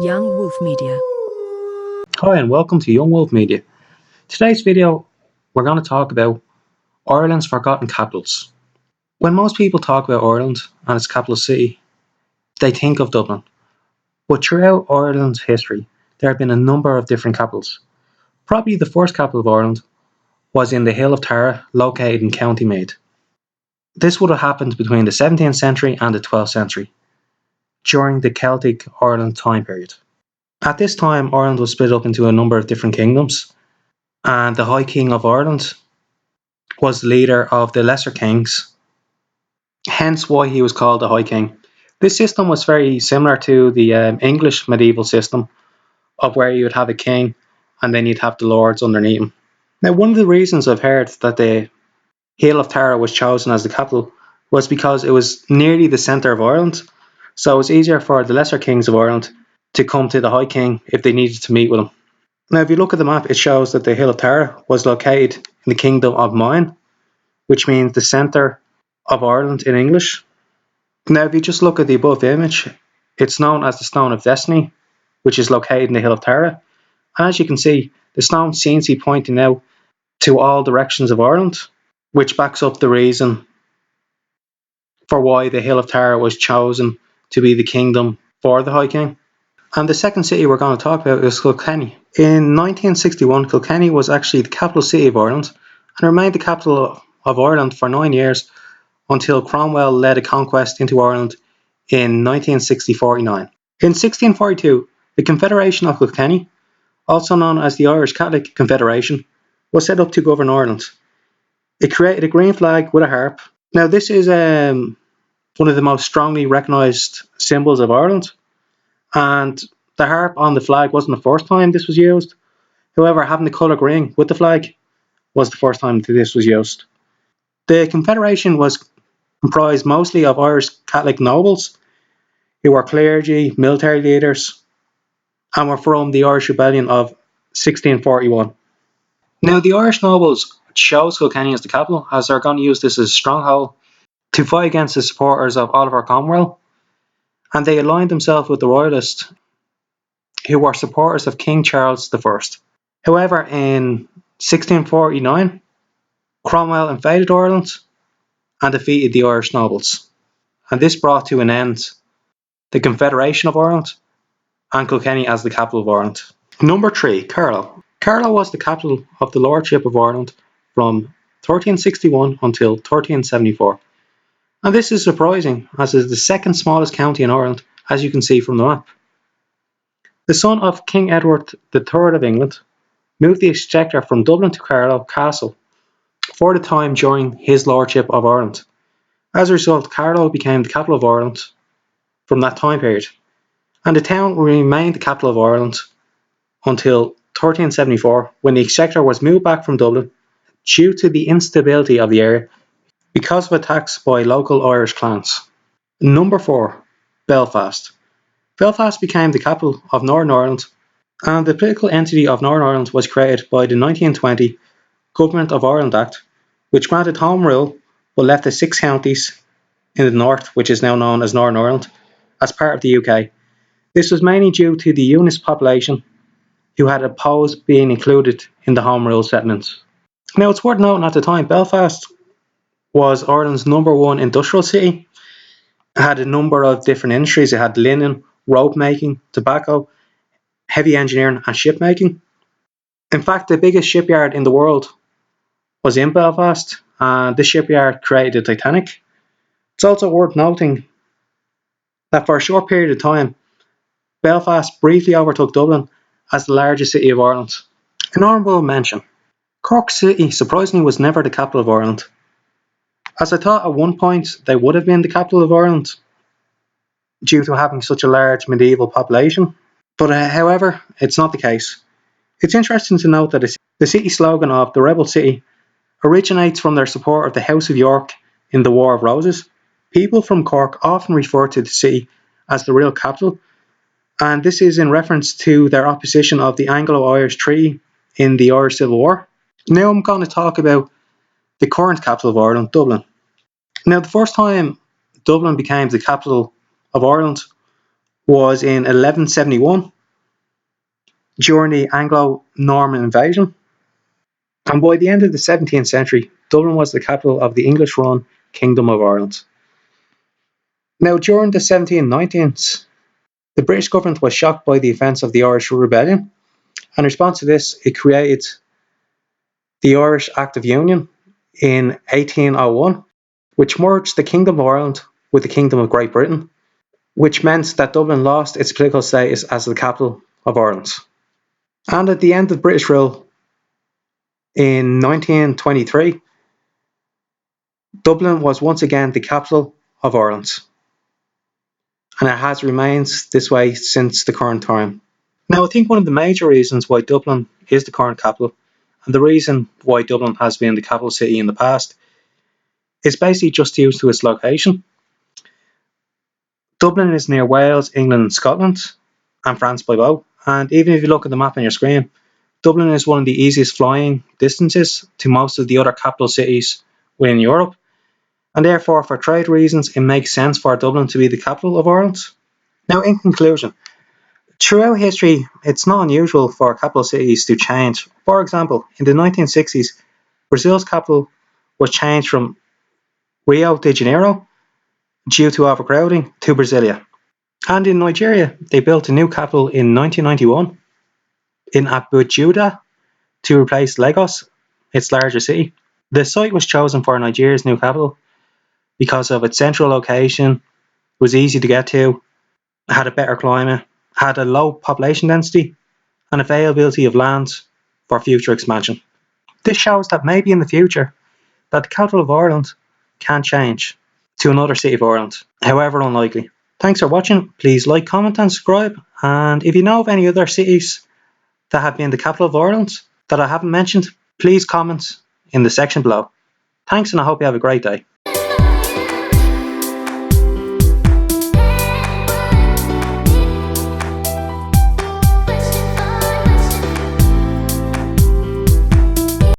Young Wolf Media. Hi and welcome to Young Wolf Media. Today's video we're going to talk about Ireland's forgotten capitals. When most people talk about Ireland and its capital city, they think of Dublin. But throughout Ireland's history, there have been a number of different capitals. Probably the first capital of Ireland was in the Hill of Tara, located in County Meath. This would have happened between the 17th century and the 12th century, during the Celtic Ireland time period. At this time, Ireland was split up into a number of different kingdoms, and the High King of Ireland was the leader of the lesser kings, hence why he was called the High King. This system was very similar to the English medieval system of where you would have a king and then you'd have the lords underneath him. Now, one of the reasons I've heard that the Hill of Tara was chosen as the capital was because it was nearly the centre of Ireland, so it was easier for the lesser kings of Ireland to come to the High King if they needed to meet with him. Now, if you look at the map, it shows that the Hill of Tara was located in the Kingdom of Meath, which means the centre of Ireland in English. Now, if you just look at the above image, it's known as the Stone of Destiny, which is located in the Hill of Tara. And as you can see, the stone seems to be pointing out to all directions of Ireland, which backs up the reason for why the Hill of Tara was chosen to be the kingdom for the High King. And the second city we're going to talk about is Kilkenny. In 1961, Kilkenny was actually the capital city of Ireland and remained the capital of Ireland for 9 years until Cromwell led a conquest into Ireland in 1949. In 1642, the Confederation of Kilkenny, also known as the Irish Catholic Confederation, was set up to govern Ireland. It created a green flag with a harp. Now, this is one of the most strongly recognised symbols of Ireland, and the harp on the flag wasn't the first time this was used. However, having the colour green with the flag was the first time that this was used. The Confederation was comprised mostly of Irish Catholic nobles who were clergy, military leaders, and were from the Irish Rebellion of 1641. Now, the Irish nobles chose Kilkenny as the capital, as they're going to use this as a stronghold to fight against the supporters of Oliver Cromwell, and they aligned themselves with the Royalists, who were supporters of King Charles I. However, in 1649, Cromwell invaded Ireland and defeated the Irish nobles, and this brought to an end the Confederation of Ireland and Kilkenny as the capital of Ireland. Number 3, Carlow. Carlow was the capital of the Lordship of Ireland from 1361 until 1374. And this is surprising, as it is the second smallest county in Ireland, as you can see from the map. The son of King Edward III of England moved the exchequer from Dublin to Carlow Castle for the time during his Lordship of Ireland. As a result, Carlow became the capital of Ireland from that time period, and the town remained the capital of Ireland until 1374, when the exchequer was moved back from Dublin due to the instability of the area because of attacks by local Irish clans. Number 4, Belfast. Belfast became the capital of Northern Ireland, and the political entity of Northern Ireland was created by the 1920 Government of Ireland Act, which granted home rule but left the 6 counties in the north, which is now known as Northern Ireland, as part of the UK. This was mainly due to the unionist population who had opposed being included in the Home Rule settlements. Now, it's worth noting at the time, Belfast was Ireland's number 1 industrial city. It had a number of different industries. It had linen, rope making, tobacco, heavy engineering, and ship making. In fact, the biggest shipyard in the world was in Belfast, and this shipyard created the Titanic. It's also worth noting that for a short period of time, Belfast briefly overtook Dublin as the largest city of Ireland. An honourable mention: Cork City surprisingly was never the capital of Ireland, as I thought at one point they would have been the capital of Ireland due to having such a large medieval population, but however, it's not the case. It's interesting to note that the city slogan of the Rebel City originates from their support of the House of York in the War of Roses. People from Cork often refer to the city as the real capital, and this is in reference to their opposition of the Anglo-Irish Treaty in the Irish Civil War. Now I'm going to talk about the current capital of Ireland, Dublin. Now, the first time Dublin became the capital of Ireland was in 1171 during the Anglo-Norman invasion. And by the end of the 17th century, Dublin was the capital of the English-run Kingdom of Ireland. Now, during the 1790s, the British government was shocked by the events of the Irish Rebellion. In response to this, it created the Irish Act of Union in 1801, which merged the Kingdom of Ireland with the Kingdom of Great Britain, which meant that Dublin lost its political status as the capital of Ireland. And at the end of British rule in 1923, Dublin was once again the capital of Ireland, and it has remained this way since the current time. Now, I think one of the major reasons why Dublin is the current capital, and the reason why Dublin has been the capital city in the past, is basically just due to its location. Dublin is near Wales, England, and Scotland, and France by boat. And even if you look at the map on your screen, Dublin is one of the easiest flying distances to most of the other capital cities within Europe. And therefore, for trade reasons, it makes sense for Dublin to be the capital of Ireland. Now, in conclusion, throughout history, it's not unusual for capital cities to change. For example, in the 1960s, Brazil's capital was changed from Rio de Janeiro due to overcrowding to Brasilia. And in Nigeria, they built a new capital in 1991 in Abuja to replace Lagos, its larger city. The site was chosen for Nigeria's new capital because of its central location, was easy to get to, had a better climate, had a low population density, and availability of land for future expansion. This shows that maybe in the future that the capital of Ireland can change to another city of Ireland, however unlikely. Thanks for watching. Please like, comment and subscribe. And if you know of any other cities that have been the capital of Ireland that I haven't mentioned, please comment in the section below. Thanks, and I hope you have a great day.